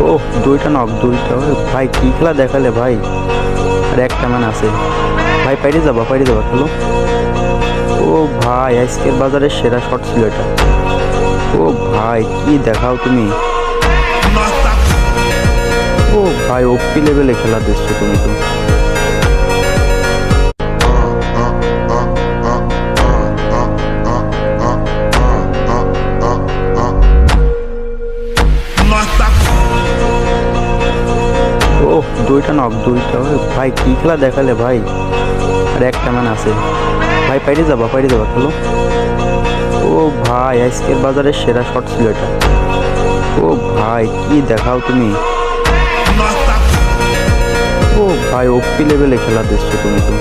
ও দুইটা নক দুইটা। ভাই কি খেলা দেখালে ভাই, আর একটা ম্যান আছে ভাই, পাইরে যাবা খেলো। ও ভাই আজকের বাজারের সেরা শট ছিল এটা। ও ভাই কি দেখাও তুমি। ও ভাই ওপি লেভেলে খেলা দিচ্ছ তুমি তো। ও দুইটা নক দুইটা। ভাই কি খেলা দেখালে ভাই, আর একটা ম্যান আছে ভাই, পাইরে যাবা খেলো। ও ভাই আজকের বাজারের সেরা শট ছিল এটা। ও ভাই কি দেখাও তুমি। ও ভাই ওপি লেভেলে খেলা দিচ্ছ তুমি তো।